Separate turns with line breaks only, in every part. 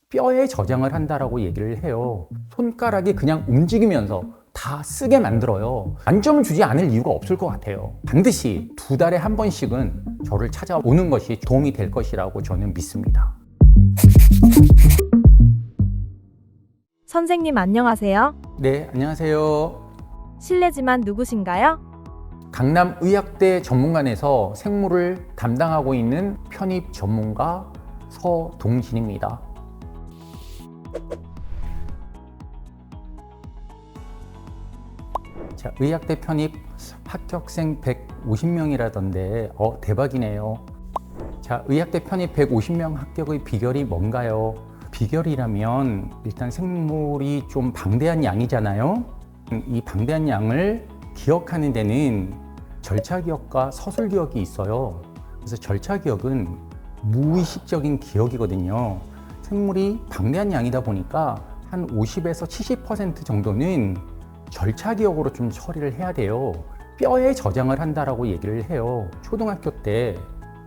뼈에 저장을 한다라고 얘기를 해요. 손가락이 그냥 움직이면서 다 쓰게 만들어요. 만점을 주지 않을 이유가 없을 것 같아요. 반드시 2달에 한 번씩은 저를 찾아오는 것이 도움이 될 것이라고 저는 믿습니다.
선생님 안녕하세요.
네, 안녕하세요.
실례지만 누구신가요?
강남의학대 전문관에서 생물을 담당하고 있는 편입 전문가 서동진입니다. 자, 의학대 편입 합격생 150명이라던데 대박이네요. 자, 의학대 편입 150명 합격의 비결이 뭔가요? 비결이라면 일단 생물이 좀 방대한 양이잖아요. 이 방대한 양을 기억하는 데는 절차 기억과 서술 기억이 있어요. 그래서 절차 기억은 무의식적인 기억이거든요. 생물이 방대한 양이다 보니까 한 50에서 70% 정도는 절차 기억으로 좀 처리를 해야 돼요. 뼈에 저장을 한다라고 얘기를 해요. 초등학교 때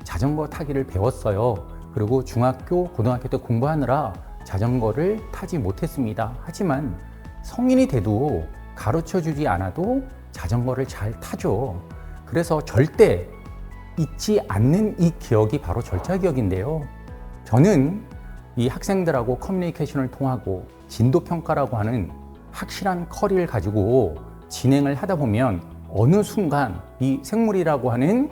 자전거 타기를 배웠어요. 그리고 중학교, 고등학교 때 공부하느라 자전거를 타지 못했습니다. 하지만 성인이 돼도 가르쳐 주지 않아도 자전거를 잘 타죠. 그래서 절대 잊지 않는 이 기억이 바로 절차 기억인데요. 저는 이 학생들하고 커뮤니케이션을 통하고 진도 평가라고 하는 확실한 커리를 가지고 진행을 하다 보면 어느 순간 이 생물이라고 하는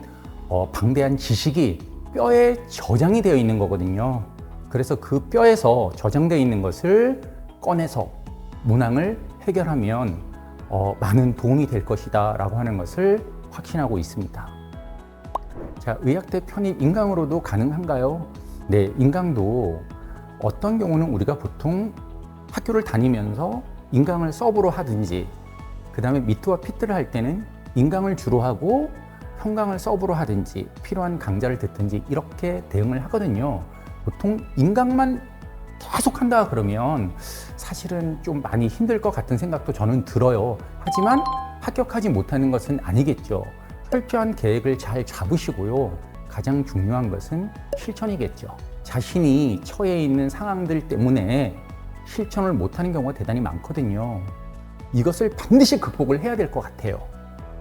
방대한 지식이 뼈에 저장이 되어 있는 거거든요. 그래서 그 뼈에서 저장되어 있는 것을 꺼내서 문항을 해결하면 많은 도움이 될 것이다 라고 하는 것을 확신하고 있습니다. 자, 의학대 편입 인강으로도 가능한가요? 네, 인강도 어떤 경우는 우리가 보통 학교를 다니면서 인강을 서브로 하든지 그 다음에 미트와 피트를 할 때는 인강을 주로 하고 형강을 서브로 하든지 필요한 강좌를 듣든지 이렇게 대응을 하거든요. 보통 인강만 계속 한다 그러면 사실은 좀 많이 힘들 것 같은 생각도 저는 들어요. 하지만 합격하지 못하는 것은 아니겠죠. 철저한 계획을 잘 잡으시고요. 가장 중요한 것은 실천이겠죠. 자신이 처해 있는 상황들 때문에 실천을 못하는 경우가 대단히 많거든요. 이것을 반드시 극복을 해야 될 것 같아요.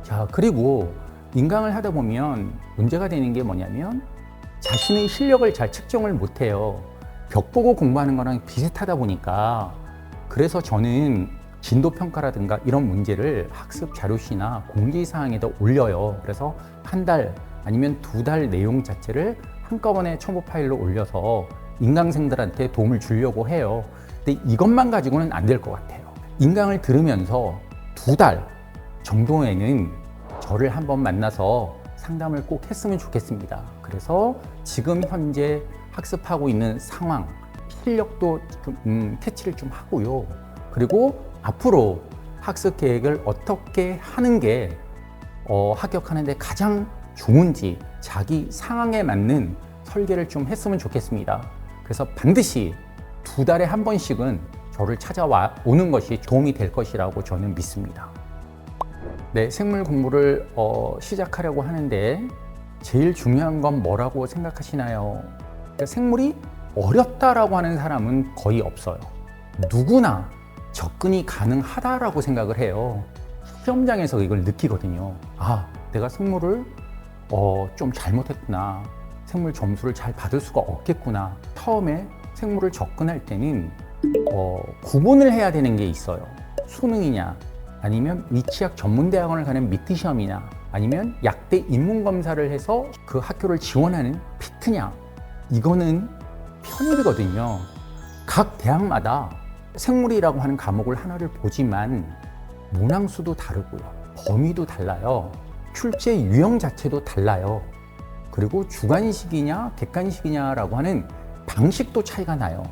자, 그리고 인강을 하다 보면 문제가 되는 게 뭐냐면 자신의 실력을 잘 측정을 못해요. 벽 보고 공부하는 거랑 비슷하다 보니까 그래서 저는 진도평가라든가 이런 문제를 학습 자료시나 공지사항에다 올려요. 그래서 한 달 아니면 2달 내용 자체를 한꺼번에 첨부 파일로 올려서 인강생들한테 도움을 주려고 해요. 근데 이것만 가지고는 안 될 것 같아요. 인강을 들으면서 2달 정도에는 저를 한번 만나서 상담을 꼭 했으면 좋겠습니다. 그래서 지금 현재 학습하고 있는 상황, 실력도 캐치를 좀 하고요. 그리고 앞으로 학습 계획을 어떻게 하는 게 합격하는 데 가장 좋은지 자기 상황에 맞는 설계를 좀 했으면 좋겠습니다. 그래서 반드시 2달에 한 번씩은 저를 찾아와 오는 것이 도움이 될 것이라고 저는 믿습니다. 네, 생물 공부를 시작하려고 하는데 제일 중요한 건 뭐라고 생각하시나요? 그러니까 생물이 어렵다라고 하는 사람은 거의 없어요. 누구나 접근이 가능하다라고 생각을 해요. 시험장에서 이걸 느끼거든요. 아, 내가 생물을 좀 잘못했구나. 생물 점수를 잘 받을 수가 없겠구나. 처음에 생물을 접근할 때는 구분을 해야 되는 게 있어요. 수능이냐, 아니면 위치학 전문대학원을 가는 미트 시험이냐, 아니면 약대 입문검사를 해서 그 학교를 지원하는 피트냐. 이거는 편입이거든요. 각 대학마다 생물이라고 하는 과목을 하나를 보지만 문항수도 다르고요. 범위도 달라요. 출제 유형 자체도 달라요. 그리고 주관식이냐 객관식이냐라고 하는 방식도 차이가 나요.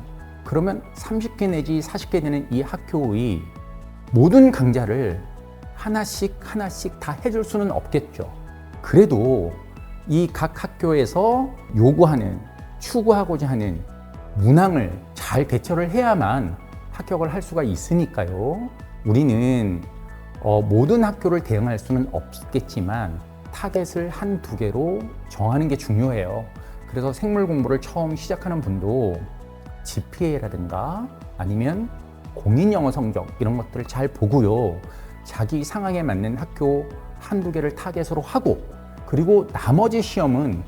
그러면 30개 내지 40개 되는 이 학교의 모든 강좌를 하나씩 다 해줄 수는 없겠죠. 그래도 이 각 학교에서 요구하는, 추구하고자 하는 문항을 잘 대처를 해야만 합격을 할 수가 있으니까요. 우리는 모든 학교를 대응할 수는 없겠지만 타겟을 한두 개로 정하는 게 중요해요. 그래서 생물 공부를 처음 시작하는 분도 GPA라든가 아니면 공인 영어 성적 이런 것들을 잘 보고요. 자기 상황에 맞는 학교 한두 개를 타겟으로 하고, 그리고 나머지 시험은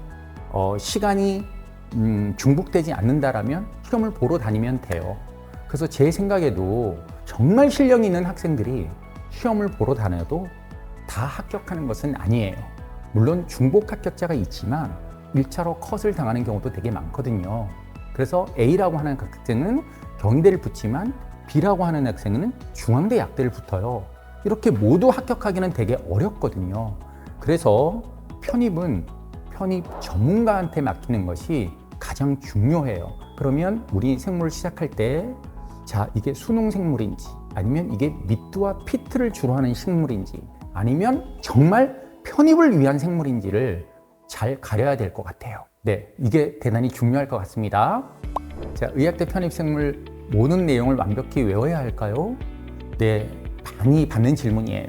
시간이 중복되지 않는다라면 시험을 보러 다니면 돼요. 그래서 제 생각에도 정말 실력 있는 학생들이 시험을 보러 다녀도 다 합격하는 것은 아니에요. 물론 중복 합격자가 있지만 1차로 컷을 당하는 경우도 되게 많거든요. 그래서 A라고 하는 학생은 경희대를 붙지만 B라고 하는 학생은 중앙대 약대를 붙어요. 이렇게 모두 합격하기는 되게 어렵거든요. 그래서 편입은 편입 전문가한테 맡기는 것이 가장 중요해요. 그러면 우리 생물을 시작할 때, 자, 이게 수능 생물인지, 아니면 이게 미트와 피트를 주로 하는 식물인지, 아니면 정말 편입을 위한 생물인지를 잘 가려야 될 것 같아요. 네, 이게 대단히 중요할 것 같습니다. 자, 의학대 편입 생물 모든 내용을 완벽히 외워야 할까요? 네, 많이 받는 질문이에요.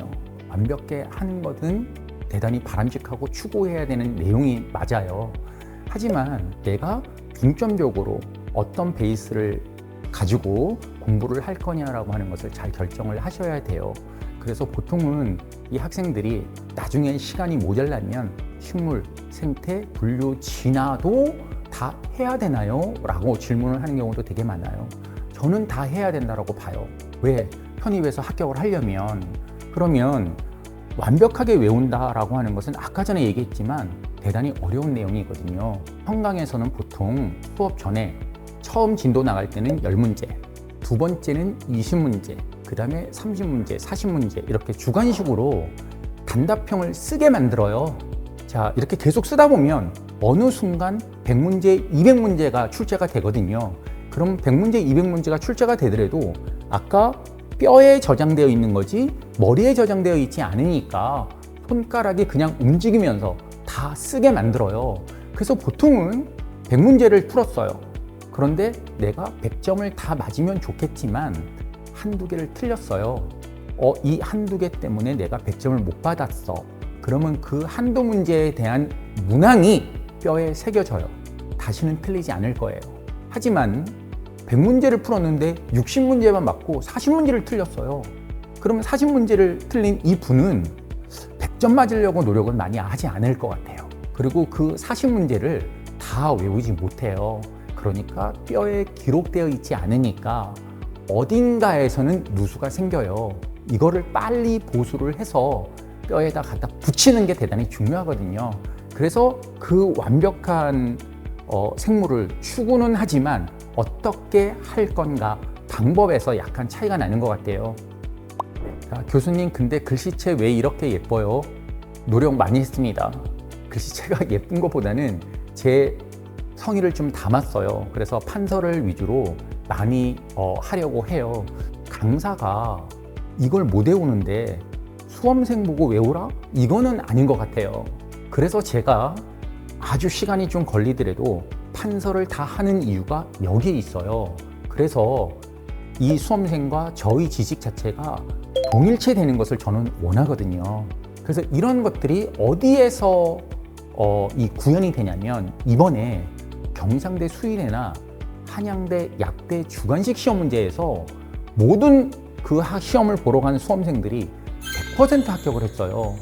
완벽히 하는 것은 대단히 바람직하고 추구해야 되는 내용이 맞아요. 하지만 내가 중점적으로 어떤 베이스를 가지고 공부를 할 거냐라고 하는 것을 잘 결정을 하셔야 돼요. 그래서 보통은 이 학생들이 나중에 시간이 모자라면 식물, 생태, 분류, 진화도 다 해야 되나요? 라고 질문을 하는 경우도 되게 많아요. 저는 다 해야 된다고 봐요. 왜? 편입에서 합격을 하려면. 그러면 완벽하게 외운다라고 하는 것은 아까 전에 얘기했지만 대단히 어려운 내용이거든요. 현강에서는 보통 수업 전에 처음 진도 나갈 때는 10문제, 두 번째는 20문제, 그 다음에 30문제, 40문제 이렇게 주관식으로 단답형을 쓰게 만들어요. 자, 이렇게 계속 쓰다 보면 어느 순간 100문제, 200문제가 출제가 되거든요. 그럼 100문제, 200문제가 출제가 되더라도 아까 뼈에 저장되어 있는 거지 머리에 저장되어 있지 않으니까 손가락이 그냥 움직이면서 다 쓰게 만들어요. 그래서 보통은 100문제를 풀었어요. 그런데 내가 100점을 다 맞으면 좋겠지만 한두 개를 틀렸어요. 이 한두 개 때문에 내가 100점을 못 받았어. 그러면 그 한두 문제에 대한 문항이 뼈에 새겨져요. 다시는 틀리지 않을 거예요. 하지만 100문제를 풀었는데 60문제만 맞고 40문제를 틀렸어요. 그러면 40문제를 틀린 이 분은 100점 맞으려고 노력은 많이 하지 않을 것 같아요. 그리고 그 40문제를 다 외우지 못해요. 그러니까 뼈에 기록되어 있지 않으니까 어딘가에서는 누수가 생겨요. 이거를 빨리 보수를 해서 뼈에다 갖다 붙이는 게 대단히 중요하거든요. 그래서 그 완벽한 생물을 추구는 하지만 어떻게 할 건가 방법에서 약간 차이가 나는 것 같아요. 자, 교수님, 근데 글씨체 왜 이렇게 예뻐요? 노력 많이 했습니다. 글씨체가 예쁜 것보다는 제 성의를 좀 담았어요. 그래서 판서를 위주로 많이 하려고 해요. 강사가 이걸 못 외우는데 수험생 보고 외우라? 이거는 아닌 것 같아요. 그래서 제가 아주 시간이 좀 걸리더라도 판서를 다 하는 이유가 여기에 있어요. 그래서 이 수험생과 저의 지식 자체가 동일체 되는 것을 저는 원하거든요. 그래서 이런 것들이 어디에서 이 구현이 되냐면 이번에 경상대 수의대나 한양대 약대 주관식 시험 문제에서 모든 그 시험을 보러 간 수험생들이 100% 합격을 했어요.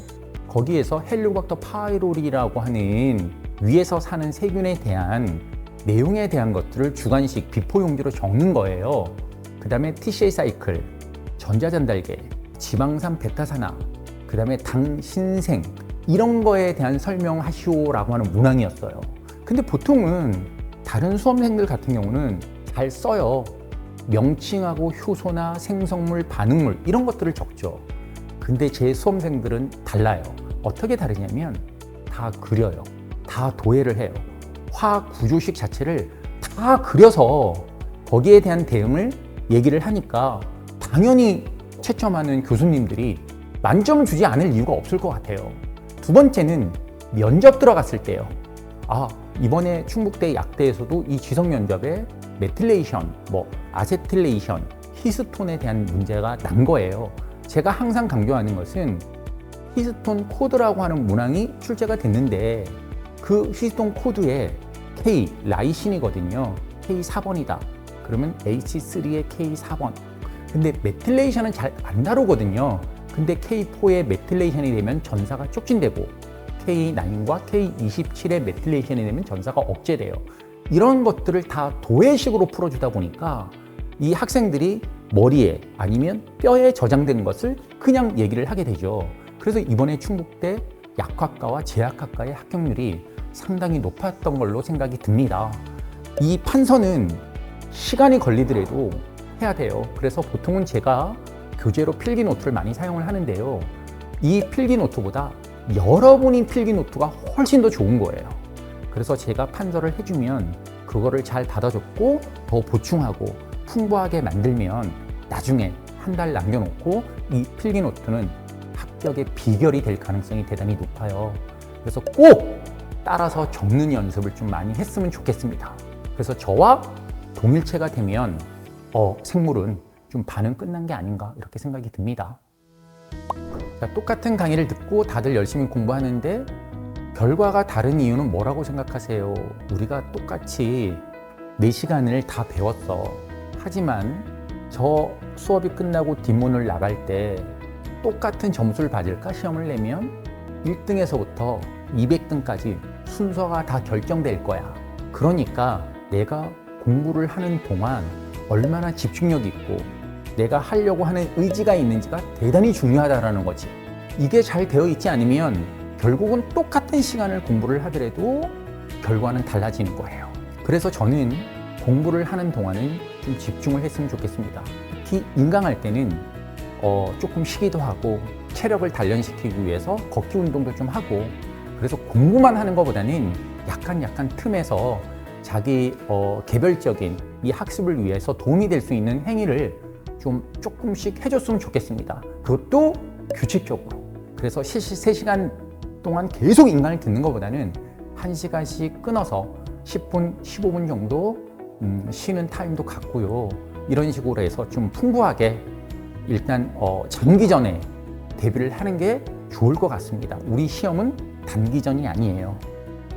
거기에서 헬리코박터 파이로리라고 하는 위에서 사는 세균에 대한 내용에 대한 것들을 주관식 비포 용지로 적는 거예요. 그 다음에 TCA 사이클, 전자전달계, 지방산 베타산화, 그 다음에 당신생 이런 거에 대한 설명하시오라고 하는 문항이었어요. 근데 보통은 다른 수험생들 같은 경우는 잘 써요. 명칭하고 효소나 생성물, 반응물 이런 것들을 적죠. 근데 제 수험생들은 달라요. 어떻게 다르냐면 다 그려요. 다 도해를 해요. 화학 구조식 자체를 다 그려서 거기에 대한 대응을 얘기를 하니까 당연히 채점하는 교수님들이 만점을 주지 않을 이유가 없을 것 같아요. 두 번째는 면접 들어갔을 때요. 이번에 충북대 약대에서도 이 지성 면접에 메틸레이션, 아세틸레이션, 히스톤에 대한 문제가 난 거예요. 제가 항상 강조하는 것은 히스톤 코드라고 하는 문항이 출제가 됐는데 그 히스톤 코드에 K, 라이신이거든요. K 4번이다. 그러면 H3의 K4번. 근데 메틸레이션은 잘 안 다루거든요. 근데 K4의 메틸레이션이 되면 전사가 촉진되고 K9과 K27의 메틸레이션이 되면 전사가 억제돼요. 이런 것들을 다 도해식으로 풀어주다 보니까 이 학생들이 머리에 아니면 뼈에 저장된 것을 그냥 얘기를 하게 되죠. 그래서 이번에 충북대 약학과와 제약학과의 합격률이 상당히 높았던 걸로 생각이 듭니다. 이 판서는 시간이 걸리더라도 해야 돼요. 그래서 보통은 제가 교재로 필기노트를 많이 사용을 하는데요. 이 필기노트보다 여러분이 필기노트가 훨씬 더 좋은 거예요. 그래서 제가 판서를 해주면 그거를 잘 받아줬고 더 보충하고 풍부하게 만들면 나중에 한 달 남겨놓고 이 필기노트는 합격의 비결이 될 가능성이 대단히 높아요. 그래서 꼭 따라서 적는 연습을 좀 많이 했으면 좋겠습니다. 그래서 저와 동일체가 되면 생물은 좀 반은 끝난 게 아닌가 이렇게 생각이 듭니다. 자, 똑같은 강의를 듣고 다들 열심히 공부하는데 결과가 다른 이유는 뭐라고 생각하세요? 우리가 똑같이 4시간을 다 배웠어. 하지만 저 수업이 끝나고 뒷문을 나갈 때 똑같은 점수를 받을까? 시험을 내면 1등에서부터 200등까지 순서가 다 결정될 거야. 그러니까 내가 공부를 하는 동안 얼마나 집중력 있고 내가 하려고 하는 의지가 있는지가 대단히 중요하다는 거지. 이게 잘 되어 있지 않으면 결국은 똑같은 시간을 공부를 하더라도 결과는 달라지는 거예요. 그래서 저는 공부를 하는 동안은 좀 집중을 했으면 좋겠습니다. 특히 인강할 때는 조금 쉬기도 하고 체력을 단련시키기 위해서 걷기 운동도 좀 하고, 그래서 공부만 하는 것보다는 약간 틈에서 자기 개별적인 이 학습을 위해서 도움이 될 수 있는 행위를 좀 조금씩 해줬으면 좋겠습니다. 그것도 규칙적으로. 그래서 3시간 동안 계속 인강을 듣는 것보다는 1시간씩 끊어서 10분, 15분 정도 쉬는 타임도 갖고요. 이런 식으로 해서 좀 풍부하게 일단 장기전에 대비를 하는 게 좋을 것 같습니다. 우리 시험은 단기전이 아니에요.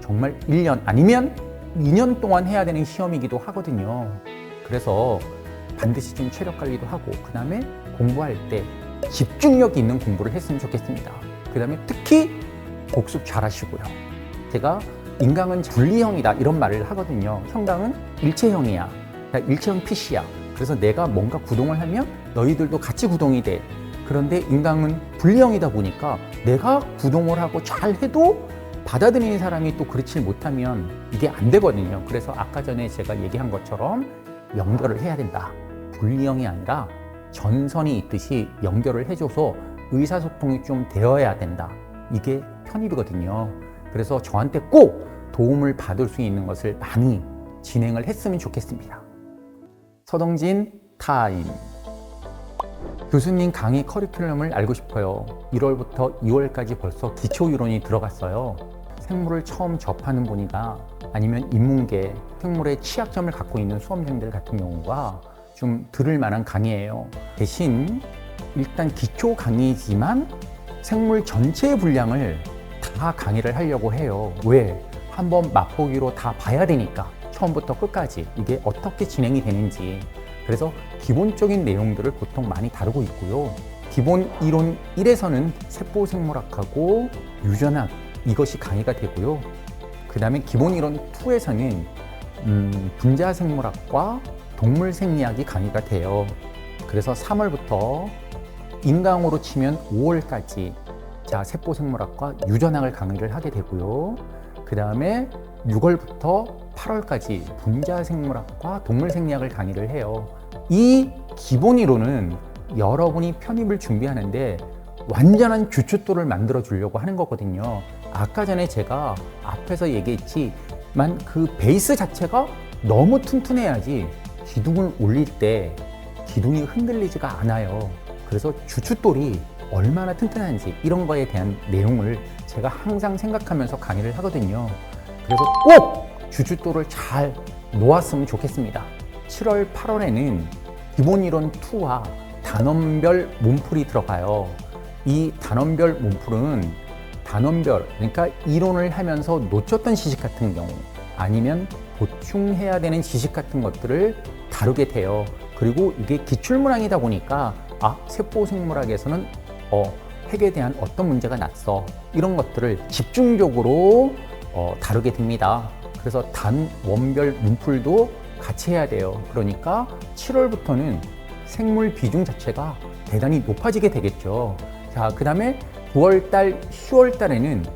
정말 1년 아니면 2년 동안 해야 되는 시험이기도 하거든요. 그래서 반드시 좀 체력 관리도 하고, 그 다음에 공부할 때 집중력 있는 공부를 했으면 좋겠습니다. 그 다음에 특히 복습 잘 하시고요. 제가 인강은 분리형이다 이런 말을 하거든요. 형강은 일체형이야. 일체형 PC야. 그래서 내가 뭔가 구동을 하면 너희들도 같이 구동이 돼. 그런데 인강은 분리형이다 보니까 내가 구동을 하고 잘 해도 받아들이는 사람이 또 그렇지 못하면 이게 안 되거든요. 그래서 아까 전에 제가 얘기한 것처럼 연결을 해야 된다. 분리형이 아니라 전선이 있듯이 연결을 해줘서 의사소통이 좀 되어야 된다. 이게 편입이거든요. 그래서 저한테 꼭 도움을 받을 수 있는 것을 많이 진행을 했으면 좋겠습니다. 서동진 타임. 교수님 강의 커리큘럼을 알고 싶어요. 1월부터 2월까지 벌써 기초이론이 들어갔어요. 생물을 처음 접하는 분이나 아니면 인문계, 생물의 취약점을 갖고 있는 수험생들 같은 경우가 좀 들을 만한 강의예요. 대신 일단 기초 강의지만 생물 전체의 분량을 다 강의를 하려고 해요. 왜? 한번 맛보기로 다 봐야 되니까. 처음부터 끝까지 이게 어떻게 진행이 되는지. 그래서 기본적인 내용들을 보통 많이 다루고 있고요. 기본 이론 1에서는 세포생물학하고 유전학 이것이 강의가 되고요. 그 다음에 기본 이론 2에서는 분자생물학과 동물생리학이 강의가 돼요. 그래서 3월부터 인강으로 치면 5월까지 세포생물학과 유전학을 강의를 하게 되고요. 그 다음에 6월부터 8월까지 분자생물학과 동물생리학을 강의를 해요. 이 기본 이론은 여러분이 편입을 준비하는데 완전한 규칙도를 만들어 주려고 하는 거거든요. 아까 전에 제가 앞에서 얘기했지만 그 베이스 자체가 너무 튼튼해야지 기둥을 올릴 때 기둥이 흔들리지가 않아요. 그래서 주춧돌이 얼마나 튼튼한지 이런 거에 대한 내용을 제가 항상 생각하면서 강의를 하거든요. 그래서 꼭 주춧돌을 잘 놓았으면 좋겠습니다. 7월, 8월에는 기본 이론 2와 단원별 몸풀이 들어가요. 이 단원별 몸풀은 단원별, 그러니까 이론을 하면서 놓쳤던 지식 같은 경우 아니면 보충해야 되는 지식 같은 것들을 다 다루게 돼요. 그리고 이게 기출문항이다 보니까 세포생물학에서는 핵에 대한 어떤 문제가 났어, 이런 것들을 집중적으로 다루게 됩니다. 그래서 단 원별 문풀도 같이 해야 돼요. 그러니까 7월부터는 생물 비중 자체가 대단히 높아지게 되겠죠. 자, 그 다음에 9월달, 10월달에는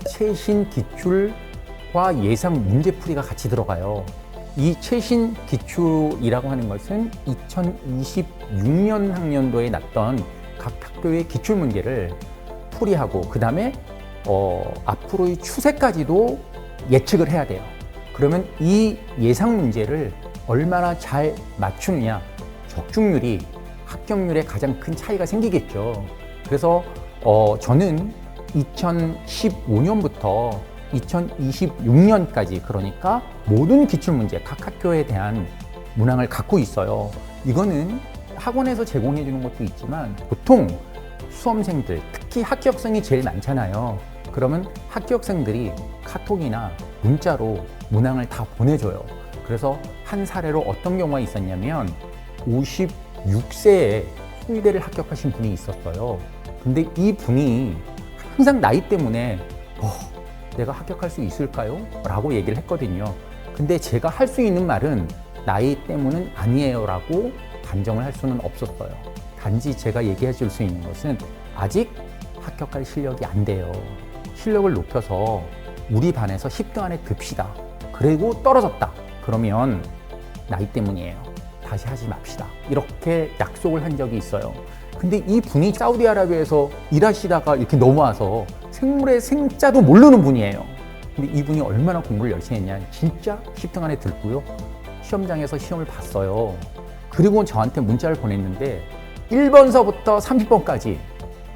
최신 기출과 예상 문제풀이가 같이 들어가요. 이 최신 기출이라고 하는 것은 2026년 학년도에 났던 각 학교의 기출 문제를 풀이하고, 그 다음에 앞으로의 추세까지도 예측을 해야 돼요. 그러면 이 예상 문제를 얼마나 잘 맞추느냐, 적중률이 합격률에 가장 큰 차이가 생기겠죠. 그래서 저는 2015년부터 2026년까지, 그러니까 모든 기출문제 각 학교에 대한 문항을 갖고 있어요. 이거는 학원에서 제공해 주는 것도 있지만 보통 수험생들, 특히 합격생이 제일 많잖아요. 그러면 합격생들이 카톡이나 문자로 문항을 다 보내줘요. 그래서 한 사례로 어떤 경우가 있었냐면 56세에 수의대를 합격하신 분이 있었어요. 근데 이 분이 항상 나이 때문에 내가 합격할 수 있을까요? 라고 얘기를 했거든요. 근데 제가 할 수 있는 말은 나이 때문은 아니에요 라고 단정을 할 수는 없었어요. 단지 제가 얘기해 줄 수 있는 것은 아직 합격할 실력이 안 돼요. 실력을 높여서 우리 반에서 10등 안에 듭시다. 그리고 떨어졌다. 그러면 나이 때문이에요. 다시 하지 맙시다. 이렇게 약속을 한 적이 있어요. 근데 이 분이 사우디아라비아에서 일하시다가 이렇게 넘어와서 생물의 생자도 모르는 분이에요. 근데 이분이 얼마나 공부를 열심히 했냐. 진짜 10등 안에 들고요. 시험장에서 시험을 봤어요. 그리고 저한테 문자를 보냈는데 1번서부터 30번까지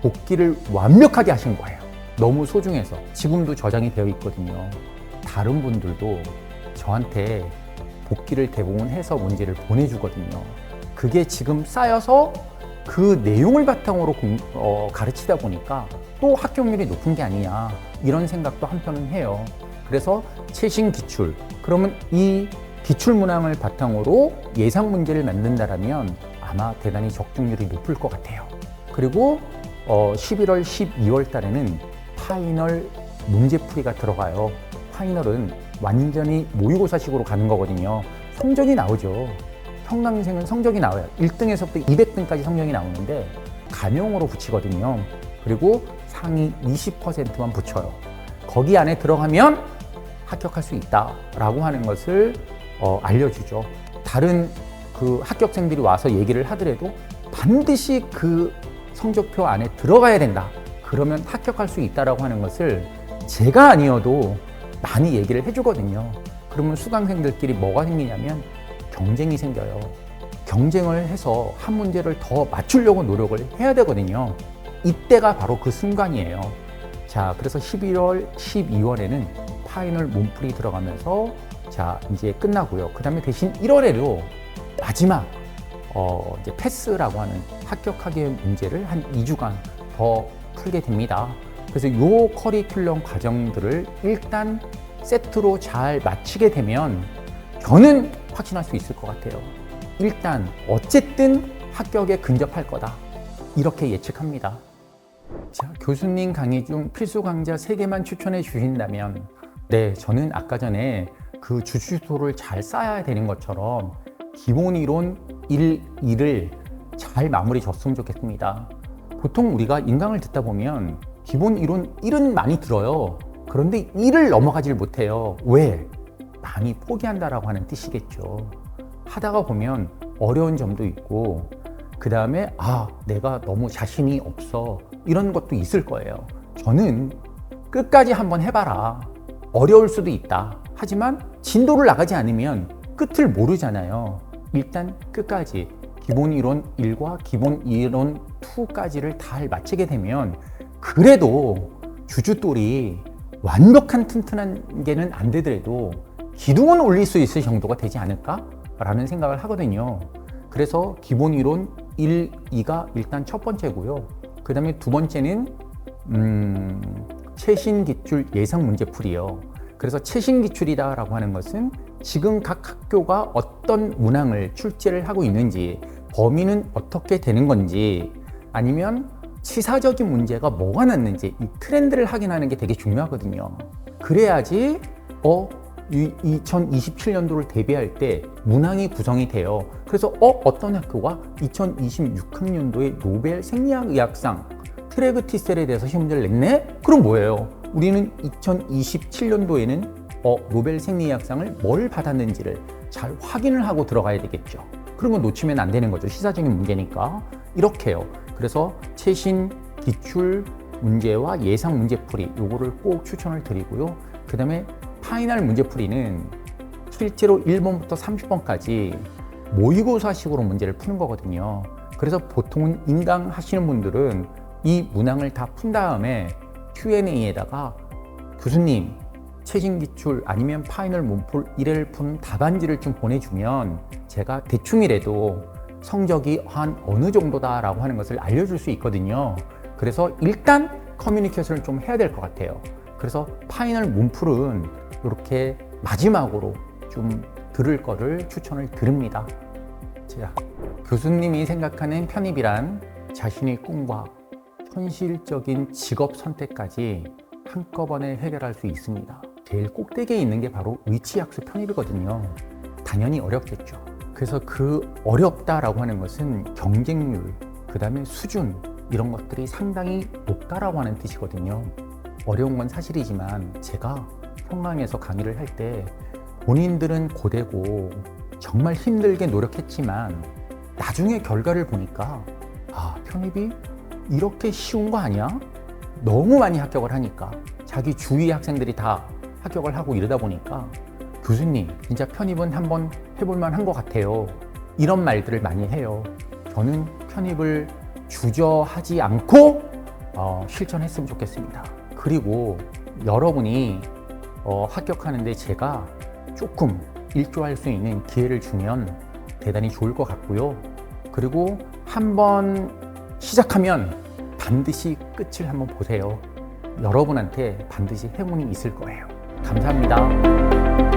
복기를 완벽하게 하신 거예요. 너무 소중해서. 지금도 저장이 되어 있거든요. 다른 분들도 저한테 복기를 대부분 해서 문제를 보내주거든요. 그게 지금 쌓여서 그 내용을 바탕으로 가르치다 보니까 또 합격률이 높은 게 아니냐, 이런 생각도 한편은 해요. 그래서 최신 기출, 그러면 이 기출 문항을 바탕으로 예상 문제를 만든다라면 아마 대단히 적중률이 높을 것 같아요. 그리고 11월, 12월 달에는 파이널 문제풀이가 들어가요. 파이널은 완전히 모의고사식으로 가는 거거든요. 성적이 나오죠. 평강생은 성적이 나와요. 1등에서부터 200등까지 성적이 나오는데 가명으로 붙이거든요. 그리고 상위 20%만 붙여요. 거기 안에 들어가면 합격할 수 있다라고 하는 것을 알려주죠. 다른 그 합격생들이 와서 얘기를 하더라도 반드시 그 성적표 안에 들어가야 된다. 그러면 합격할 수 있다라고 하는 것을 제가 아니어도 많이 얘기를 해주거든요. 그러면 수강생들끼리 뭐가 생기냐면 경쟁이 생겨요. 경쟁을 해서 한 문제를 더 맞추려고 노력을 해야 되거든요. 이때가 바로 그 순간이에요. 자, 그래서 11월, 12월에는 파이널 몸풀이 들어가면서 자, 이제 끝나고요. 그 다음에 대신 1월에도 마지막 이제 패스라고 하는 합격하기의 문제를 한 2주간 더 풀게 됩니다. 그래서 요 커리큘럼 과정들을 일단 세트로 잘 마치게 되면 저는 확신할 수 있을 것 같아요. 일단 어쨌든 합격에 근접할 거다. 이렇게 예측합니다. 자, 교수님 강의 중 필수 강좌 3개만 추천해 주신다면, 네, 저는 아까 전에 그 주주도를 잘 쌓아야 되는 것처럼 기본 이론 1, 2를 잘 마무리 졌으면 좋겠습니다. 보통 우리가 인강을 듣다 보면 기본 이론 1은 많이 들어요. 그런데 2를 넘어가질 못해요. 왜? 많이 포기한다라고 하는 뜻이겠죠. 하다가 보면 어려운 점도 있고, 그 다음에 내가 너무 자신이 없어, 이런 것도 있을 거예요. 저는 끝까지 한번 해봐라. 어려울 수도 있다. 하지만 진도를 나가지 않으면 끝을 모르잖아요. 일단 끝까지 기본 이론 1과 기본 이론 2까지를 잘 마치게 되면 그래도 주주돌이 완벽한 튼튼한 게는 안 되더라도 기둥은 올릴 수 있을 정도가 되지 않을까? 라는 생각을 하거든요. 그래서 기본 이론 1, 2가 일단 첫 번째고요. 그 다음에 두 번째는 최신 기출 예상 문제풀이요. 그래서 최신 기출이다라고 하는 것은 지금 각 학교가 어떤 문항을 출제를 하고 있는지, 범위는 어떻게 되는 건지, 아니면 시사적인 문제가 뭐가 났는지 이 트렌드를 확인하는 게 되게 중요하거든요. 그래야지 2027년도를 대비할 때 문항이 구성이 돼요. 그래서 어떤 학교가 2026학년도에 노벨 생리학의학상 트레그 티셀에 대해서 시험 문제를 냈네? 그럼 뭐예요? 우리는 2027년도에는 노벨 생리학상을 뭘 받았는지를 잘 확인을 하고 들어가야 되겠죠. 그런 건 놓치면 안 되는 거죠. 시사적인 문제니까. 이렇게요. 그래서 최신 기출 문제와 예상 문제풀이 요거를 꼭 추천을 드리고요. 그 다음에 파이널 문제풀이는 실제로 1번부터 30번까지 모의고사식으로 문제를 푸는 거거든요. 그래서 보통은 인강 하시는 분들은 이 문항을 다 푼 다음에 Q&A에다가 교수님 최신 기출 아니면 파이널 문풀 1회를 푼 답안지를 좀 보내주면 제가 대충이라도 성적이 한 어느 정도다라고 하는 것을 알려줄 수 있거든요. 그래서 일단 커뮤니케이션을 좀 해야 될 것 같아요. 그래서 파이널 문풀은 이렇게 마지막으로 좀 들을 거를 추천을 드립니다. 자, 교수님이 생각하는 편입이란 자신의 꿈과 현실적인 직업 선택까지 한꺼번에 해결할 수 있습니다. 제일 꼭대기에 있는 게 바로 의치학습 편입이거든요. 당연히 어렵겠죠. 그래서 그 어렵다라고 하는 것은 경쟁률, 그 다음에 수준 이런 것들이 상당히 높다라고 하는 뜻이거든요. 어려운 건 사실이지만 제가 평강에서 강의를 할 때 본인들은 고되고 정말 힘들게 노력했지만 나중에 결과를 보니까 편입이 이렇게 쉬운 거 아니야? 너무 많이 합격을 하니까 자기 주위 학생들이 다 합격을 하고 이러다 보니까 교수님 진짜 편입은 한번 해볼 만한 것 같아요. 이런 말들을 많이 해요. 저는 편입을 주저하지 않고 실천했으면 좋겠습니다. 그리고 여러분이 합격하는데 제가 조금 일조할 수 있는 기회를 주면 대단히 좋을 것 같고요. 그리고 한번 시작하면 반드시 끝을 한번 보세요. 여러분한테 반드시 행운이 있을 거예요. 감사합니다.